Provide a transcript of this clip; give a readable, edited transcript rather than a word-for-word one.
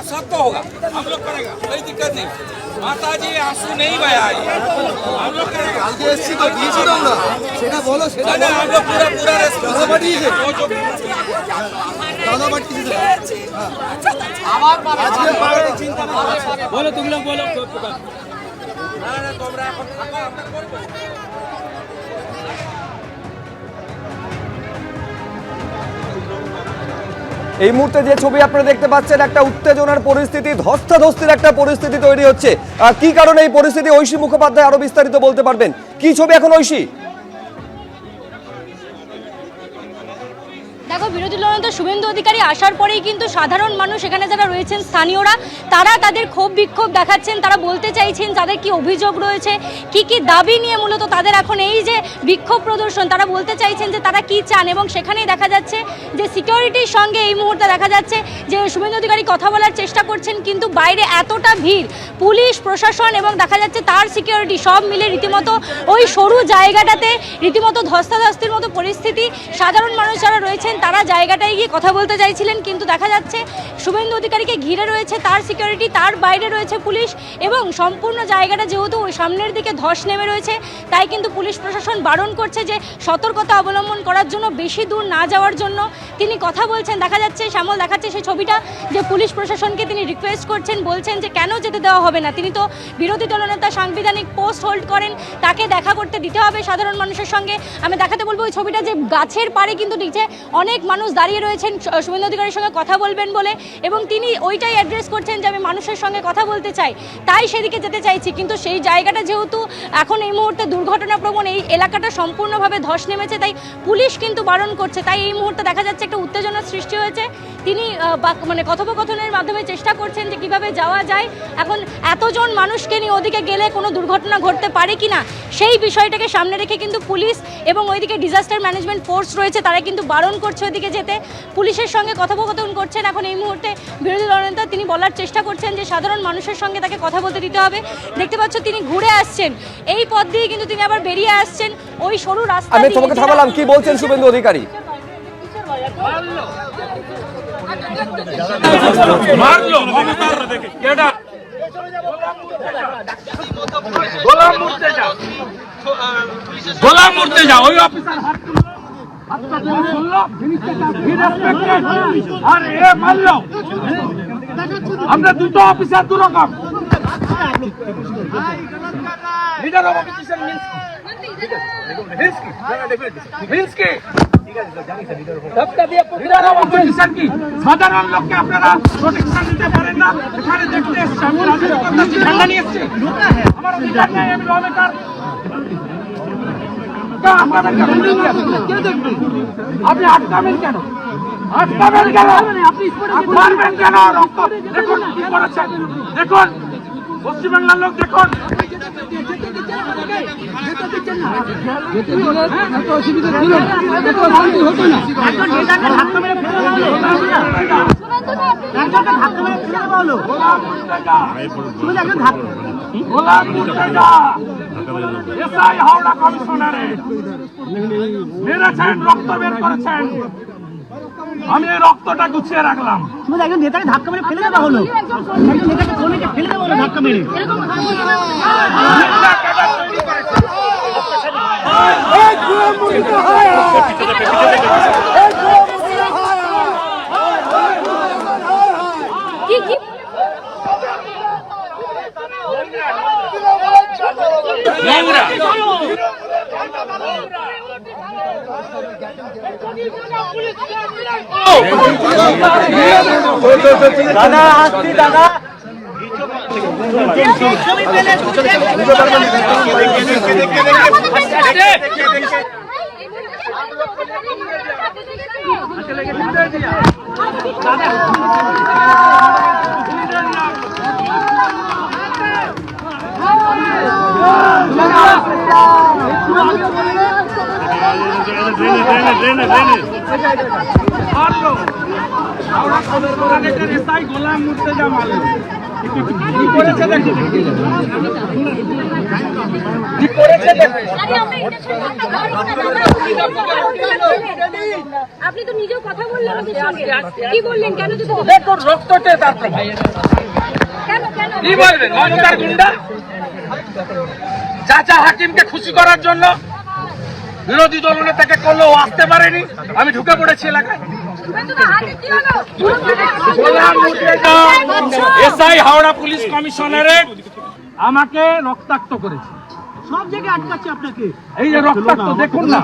सब तो होगा, हम लोग करेगा, कोई दिक्कत नहीं। माता जी आंसू नहीं बहाए, हम लोग करेगा। हम लोग पूरा बोलो, तुम लोग बोलो। তোমরা এখন থাকো, আমরা করবো। এই মুহূর্তে যে ছবি আপনারা দেখতে পাচ্ছেন, একটা উত্তেজনার পরিস্থিতি, ধস্তাধস্তির একটা পরিস্থিতি তৈরি হচ্ছে। কি কারণে এই পরিস্থিতি, ঐশী মুখোপাধ্যায় আরো বিস্তারিত বলতে পারবেন। কি ছবি এখন ঐশী? দেখো, বিরোধী দলনেতা শুভেন্দু অধিকারী আসার পরেই কিন্তু সাধারণ মানুষ এখানে যারা রয়েছেন স্থানীয়রা, তারা তাদের ক্ষোভ বিক্ষোভ দেখাচ্ছেন। তারা বলতে চাইছেন তাদের কি অভিযোগ রয়েছে, কি কি দাবি নিয়ে মূলত তাদের এখন এই যে বিক্ষোভ প্রদর্শন, তারা বলতে চাইছেন যে তারা কি চান। এবং সেখানেই দেখা যাচ্ছে যে সিকিউরিটির সঙ্গে এই মুহূর্তে দেখা যাচ্ছে যে শুভেন্দু অধিকারী কথা বলার চেষ্টা করছেন, কিন্তু বাইরে এতটা ভিড়, পুলিশ প্রশাসন এবং দেখা যাচ্ছে তার সিকিউরিটি সব মিলে রীতিমতো ওই সরু জায়গাটাতে রীতিমতো ধস্তাধস্তির মতো পরিস্থিতি। সাধারণ মানুষ যারা রয়েছেন তারা জায়গাটায় গিয়ে কথা বলতে চাইছিলেন, কিন্তু দেখা যাচ্ছে শুভেন্দু অধিকারীকে ঘিরে রয়েছে তার সিকিউরিটি, তার বাইরে রয়েছে পুলিশ এবং সম্পূর্ণ জায়গাটা যেহেতু ওই সামনের দিকে ধস নেমে রয়েছে, তাই কিন্তু পুলিশ প্রশাসন বারণ করছে যে সতর্কতা অবলম্বন করার জন্য, বেশি দূর না যাওয়ার জন্য। তিনি কথা বলছেন, দেখা যাচ্ছে শ্যামল দেখাচ্ছে সেই ছবিটা, যে পুলিশ প্রশাসনকে তিনি রিকোয়েস্ট করছেন, বলছেন যে কেন যেতে দেওয়া হবে না। তিনি তো বিরোধী দলনেতা, সাংবিধানিক পোস্ট হোল্ড করেন, তাকে দেখা করতে দিতে হবে সাধারণ মানুষের সঙ্গে। আমি দেখাতে বলবো ওই ছবিটা, যে গাছের পাড়ে কিন্তু নিচে অনেক মানুষ দাঁড়িয়ে রয়েছেন শুভেন্দু অধিকারীর সঙ্গে কথা বলবেন বলে, এবং তিনি ওইটাই অ্যাড্রেস করছেন যে আমি মানুষের সঙ্গে কথা বলতে চাই, তাই সেদিকে যেতে চাইছি। কিন্তু সেই জায়গাটা যেহেতু এখন এই মুহূর্তে দুর্ঘটনাপ্রবণ, এই এলাকাটা সম্পূর্ণভাবে ধস নেমেছে, তাই পুলিশ কিন্তু বারণ করছে। তাই এই মুহূর্তে দেখা যাচ্ছে একটা উত্তেজনার সৃষ্টি হয়েছে। তিনি মানে কথোপকথনের মাধ্যমে চেষ্টা করছেন যে কিভাবে যাওয়া যায়। এখন এতজন মানুষকে নিয়ে ওদিকে গেলে কোনো দুর্ঘটনা ঘটতে পারে কিনা, সেই বিষয়টাকে সামনে রেখে কিন্তু পুলিশ এবং ওইদিকে ডিজাস্টার ম্যানেজমেন্ট ফোর্স রয়েছে, তারা কিন্তু বারণ করছে ওইদিকে যেতে। পুলিশের সঙ্গে কথোপকথন করছেন এখন এই মুহূর্তে বিরোধী দলনেতা। তিনি বলার চেষ্টা করছেন যে সাধারণ মানুষের সঙ্গে তাকে কথা বলতে দিতে হবে। দেখতে পাচ্ছ তিনি ঘুরে আসছেন এই পথ দিয়ে, কিন্তু তিনি আবার বেরিয়ে আসছেন ওই সরু রাস্তা। আমি তোমাকে থামালাম, কি বলছেন শুভেন্দু অধিকারী? গোলাম মুর্তেজা ওই অফিসার আর এ মারল। আমরা দুটো অফিসার দু রকম। লিডার অফ অপোজিশন মিন্স কি সাধারণ লোককে আপনারা প্রোটেকশন দিতে পারেন না। এখানে দেখতে এসছি, আমি রাজনীতি ঠান্ডা নিয়ে এসছি, আমার অধিকার নাই, আমি লবেকার। আপনি আটকাবেন কেন? আটকাবেন কেন? মারবেন কেন? রক্ত দেখুন কি করেছেন, দেখুন পশ্চিমবাংলার লোক দেখুন। হাওড়া কমিশনারে মেরেছেন, রক্ত বের করেছেন, আমি এই রক্তটা গুছিয়ে রাখলাম। একজন নেতাকে ধাক্কা মেরে ফেলে দেওয়া হলো, নেতাকে ফেলে দেওয়া হলো ধাক্কা মেরে। দাদা আসছি, দাদা গোলাম মুর্তেজা মারল। কি করেছে দেখুন, কি করেছে দেখুন। আপনি তো নিজেও কথা বললেন ওদের সঙ্গে, কি বললেন, কেন যদি দেখুন রক্ততে তার প্রভাব। কেন কেন কি বলবেন মমতার গুন্ডা? চাচা হাকিমকে খুশি করার জন্য বিরোধী দলনেতাকে করলেও আসতে পারেনি, আমি ঢুকে পড়েছি এলাকায়। এসআই হাওড়া পুলিশ কমিশনারেট আমাকে রক্তাক্ত করেছে, সব জায়গায় আটকাচ্ছে আপনাকে। এই যে রক্তাক্ত দেখুন না।